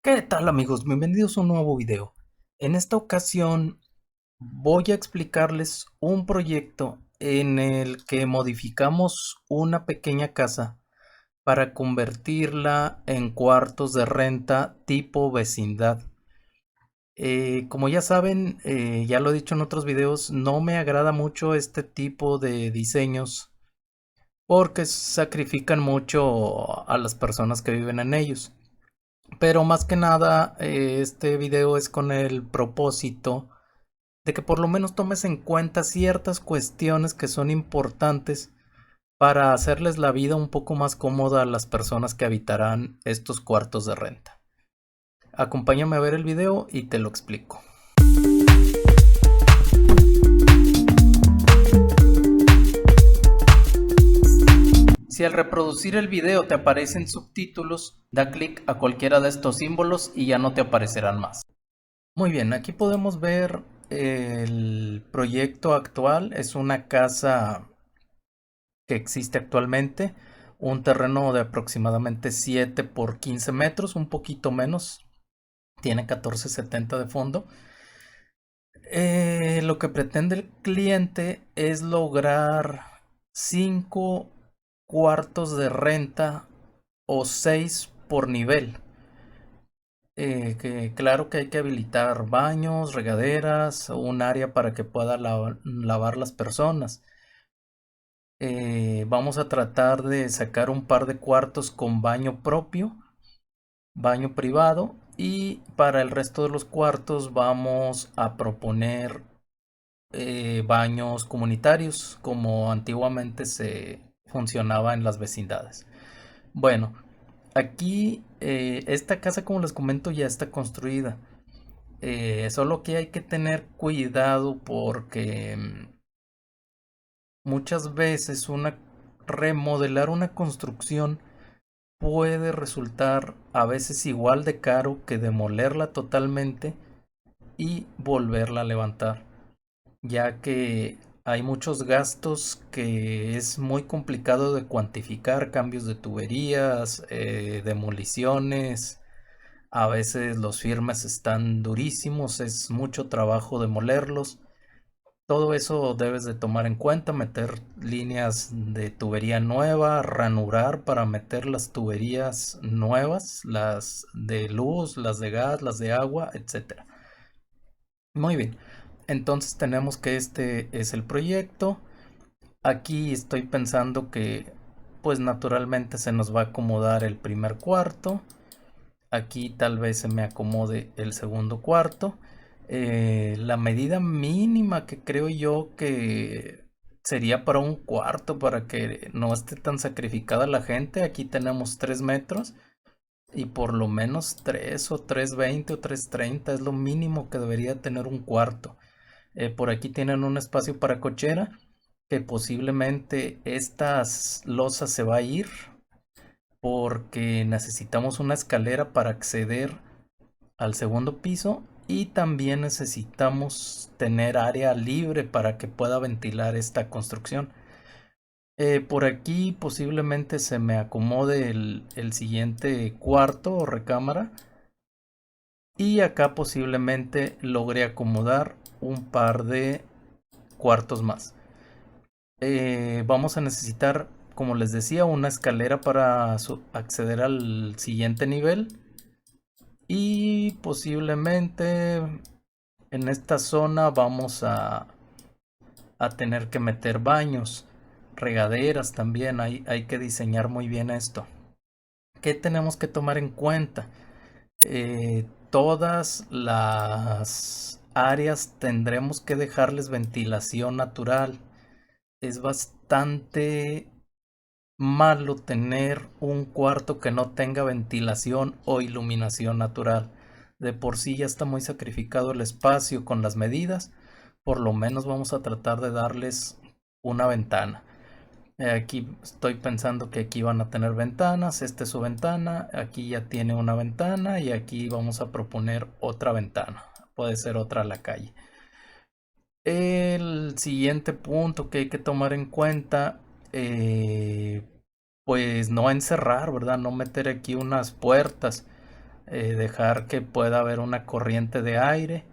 ¿Qué tal amigos? Bienvenidos a un nuevo video. En esta ocasión voy a explicarles un proyecto en el que modificamos una pequeña casa para convertirla en cuartos de renta tipo vecindad. Como ya saben, ya lo he dicho en otros videos, no me agrada mucho este tipo de diseños porque sacrifican mucho a las personas que viven en ellos. Pero más que nada, este video es con el propósito de que por lo menos tomes en cuenta ciertas cuestiones que son importantes para hacerles la vida un poco más cómoda a las personas que habitarán estos cuartos de renta. Acompáñame a ver el video y te lo explico. Si al reproducir el video te aparecen subtítulos, da clic a cualquiera de estos símbolos y ya no te aparecerán más. Muy bien, aquí podemos ver el proyecto actual. Es una casa que existe actualmente, un terreno de aproximadamente 7 por 15 metros, un poquito menos, tiene 1470 de fondo. Lo que pretende el cliente es lograr 5 cuartos de renta o 6 por nivel. Que claro que hay que habilitar baños, regaderas, un área para que pueda lavar las personas. Vamos a tratar de sacar un par de cuartos con baño propio, baño privado, y para el resto de los cuartos vamos a proponer baños comunitarios como antiguamente se funcionaba en las vecindades. Bueno, aquí esta casa, como les comento, ya está construida. Solo que hay que tener cuidado porque muchas veces remodelar una construcción puede resultar a veces igual de caro que demolerla totalmente y volverla a levantar, ya que hay muchos gastos que es muy complicado de cuantificar: cambios de tuberías, demoliciones. A veces los firmes están durísimos, es mucho trabajo demolerlos. Todo eso debes de tomar en cuenta: meter líneas de tubería nueva, ranurar para meter las tuberías nuevas, las de luz, las de gas, las de agua, etcétera. Muy bien, entonces tenemos que este es el proyecto. Aquí estoy pensando que pues naturalmente se nos va a acomodar el primer cuarto. Aquí tal vez se me acomode el segundo cuarto. La medida mínima que creo yo que sería para un cuarto, para que no esté tan sacrificada la gente. Aquí tenemos 3 metros y por lo menos 3 o 3,20 o 3,30 es lo mínimo que debería tener un cuarto. Por aquí tienen un espacio para cochera, que posiblemente estas losas se va a ir porque necesitamos una escalera para acceder al segundo piso, y también necesitamos tener área libre para que pueda ventilar esta construcción. Por aquí posiblemente se me acomode el siguiente cuarto o recámara, y acá posiblemente logre acomodar un par de cuartos más. Vamos a necesitar, como les decía, una escalera para acceder al siguiente nivel. Y posiblemente en esta zona vamos a tener que meter baños, regaderas también. Hay que diseñar muy bien esto. ¿Qué tenemos que tomar en cuenta? Todas las áreas tendremos que dejarles ventilación natural. Es bastante malo tener un cuarto que no tenga ventilación o iluminación natural. De por sí ya está muy sacrificado el espacio con las medidas. Por lo menos vamos a tratar de darles una ventana. Aquí estoy pensando que aquí van a tener ventanas. Esta es su ventana. Aquí ya tiene una ventana y aquí vamos a proponer otra ventana. Puede ser otra a la calle. El siguiente punto que hay que tomar en cuenta, pues no encerrar, ¿verdad? No meter aquí unas puertas. dejar que pueda haber una corriente de aire.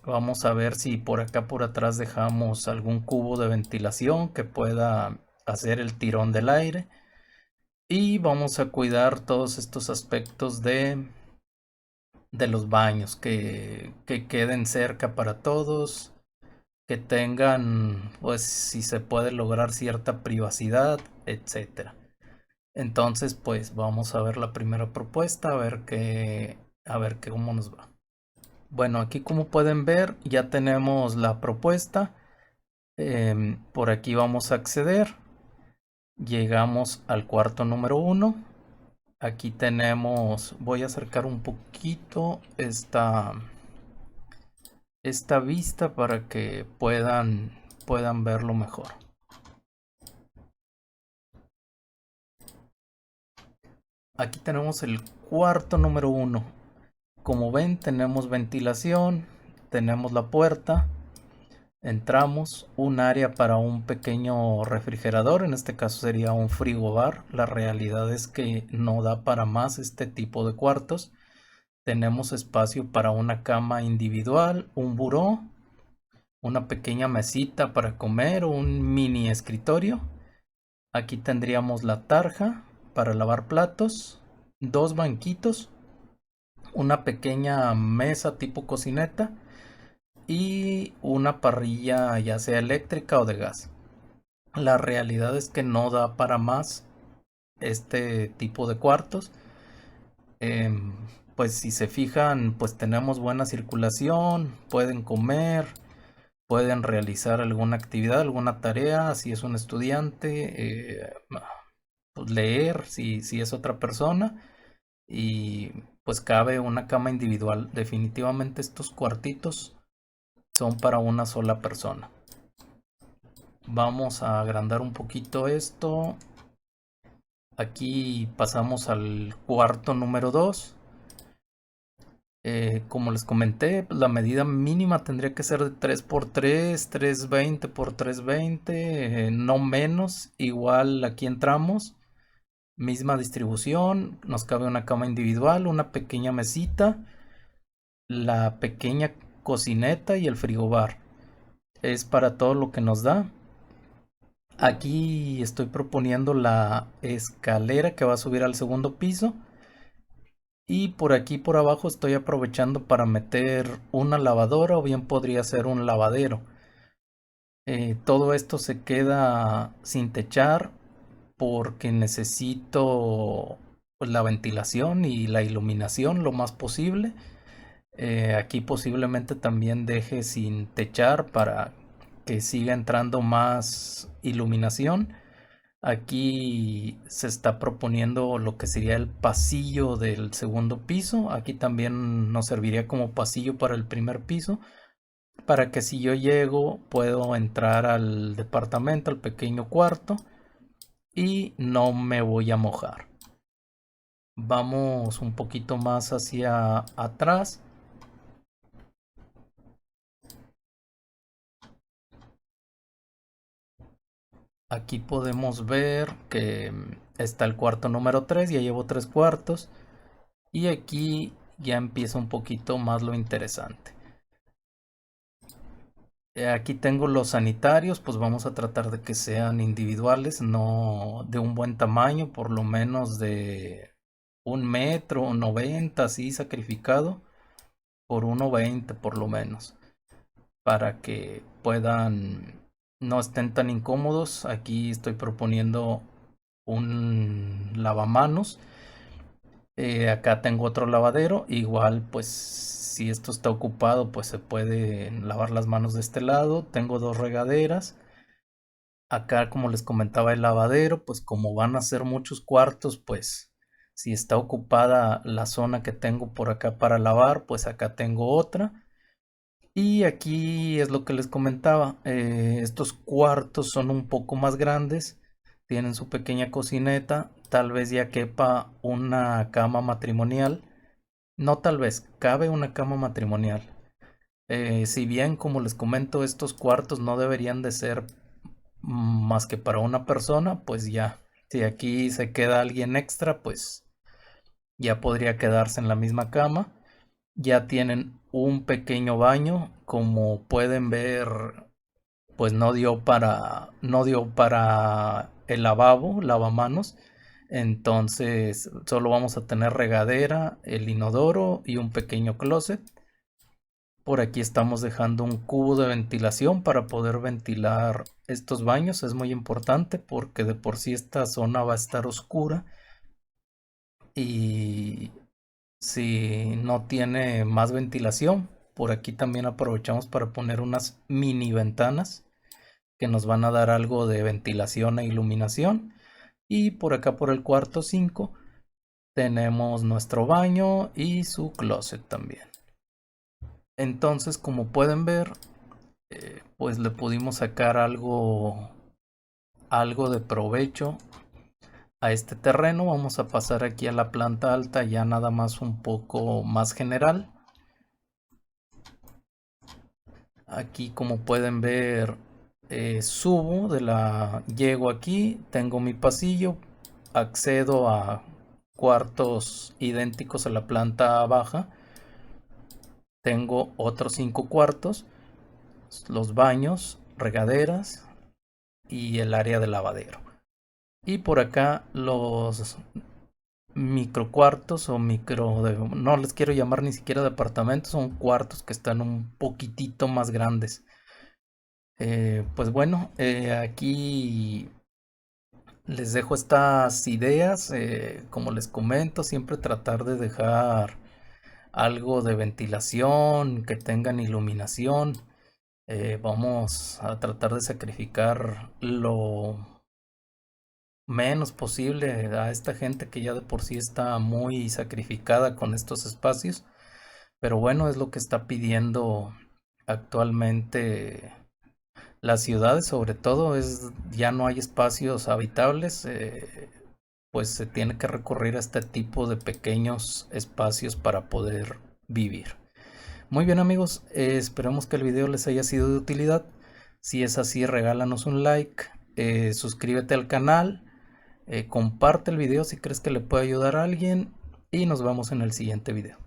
Vamos a ver si por acá por atrás dejamos algún cubo de ventilación que pueda hacer el tirón del aire. Y vamos a cuidar todos estos aspectos de los baños, que queden cerca para todos, que tengan, pues si se puede lograr cierta privacidad, etcétera. Entonces, pues vamos a ver la primera propuesta, a ver cómo nos va. Bueno, aquí como pueden ver ya tenemos la propuesta. Por aquí vamos a acceder. Llegamos al cuarto número 1. Aquí tenemos, voy a acercar un poquito esta vista para que puedan verlo mejor. Aquí tenemos el cuarto número 1. Como ven, tenemos ventilación, tenemos la puerta, entramos, un área para un pequeño refrigerador, en este caso sería un frigobar. La realidad es que no da para más este tipo de cuartos. Tenemos espacio para una cama individual, un buró, una pequeña mesita para comer o un mini escritorio. Aquí tendríamos la tarja para lavar platos, dos banquitos, una pequeña mesa tipo cocineta y una parrilla ya sea eléctrica o de gas. La realidad es que no da para más este tipo de cuartos. Em, pues si se fijan, pues tenemos buena circulación, pueden comer, pueden realizar alguna actividad, alguna tarea, si es un estudiante, pues leer, si es otra persona, y pues cabe una cama individual. Definitivamente estos cuartitos son para una sola persona. Vamos a agrandar un poquito esto. Aquí pasamos al cuarto número 2. Como les comenté, pues, la medida mínima tendría que ser de 3x3, 320x320, no menos. Igual aquí entramos, misma distribución, nos cabe una cama individual, una pequeña mesita, la pequeña cocineta y el frigobar. Es para todo lo que nos da. Aquí estoy proponiendo la escalera que va a subir al segundo piso. Y por aquí por abajo estoy aprovechando para meter una lavadora o bien podría ser un lavadero. Todo esto se queda sin techar porque necesito pues, la ventilación y la iluminación lo más posible. Aquí posiblemente también deje sin techar para que siga entrando más iluminación. Aquí se está proponiendo lo que sería el pasillo del segundo piso. Aquí también nos serviría como pasillo para el primer piso, para que si yo llego puedo entrar al departamento, al pequeño cuarto y no me voy a mojar. Vamos un poquito más hacia atrás. Aquí podemos ver que está el cuarto número 3, ya llevo 3 cuartos. Y aquí ya empieza un poquito más lo interesante. Aquí tengo los sanitarios, pues vamos a tratar de que sean individuales, no de un buen tamaño, por lo menos de 1 metro, 90, así sacrificado, por 1,20 por lo menos, para que puedan, no estén tan incómodos. Aquí estoy proponiendo un lavamanos. Acá tengo otro lavadero. Igual, pues si esto está ocupado, pues se puede lavar las manos de este lado. Tengo dos regaderas. Acá, como les comentaba, el lavadero, pues como van a ser muchos cuartos, pues si está ocupada la zona que tengo por acá para lavar, pues acá tengo otra. Y aquí es lo que les comentaba. Estos cuartos son un poco más grandes. Tienen su pequeña cocineta. Tal vez ya quepa una cama matrimonial. No tal vez, cabe una cama matrimonial. Si bien, como les comento, estos cuartos no deberían de ser más que para una persona, pues ya. Si aquí se queda alguien extra, pues ya podría quedarse en la misma cama. Ya tienen un pequeño baño, como pueden ver, pues no dio para el lavamanos. Entonces solo vamos a tener regadera, el inodoro y un pequeño closet. Por aquí estamos dejando un cubo de ventilación para poder ventilar estos baños. Es muy importante porque de por sí esta zona va a estar oscura y si no tiene más ventilación, por aquí también aprovechamos para poner unas mini ventanas que nos van a dar algo de ventilación e iluminación. Y por acá por el cuarto 5 tenemos nuestro baño y su closet también. Entonces, como pueden ver, pues le pudimos sacar algo de provecho a este terreno. Vamos a pasar aquí a la planta alta, ya nada más un poco más general. Aquí, como pueden ver, llego aquí, tengo mi pasillo, accedo a cuartos idénticos a la planta baja. Tengo otros 5 cuartos, los baños, regaderas y el área de lavadero. Y por acá los micro cuartos no les quiero llamar ni siquiera departamentos, son cuartos que están un poquitito más grandes. Pues bueno, aquí les dejo estas ideas. Como les comento, siempre tratar de dejar algo de ventilación, que tengan iluminación. Vamos a tratar de sacrificar lo menos posible a esta gente que ya de por sí está muy sacrificada con estos espacios. Pero bueno, es lo que está pidiendo actualmente las ciudades, sobre todo, ya no hay espacios habitables. Pues se tiene que recurrir a este tipo de pequeños espacios para poder vivir. Muy bien amigos, esperemos que el video les haya sido de utilidad. Si es así, regálanos un like, suscríbete al canal, comparte el video si crees que le puede ayudar a alguien y nos vemos en el siguiente video.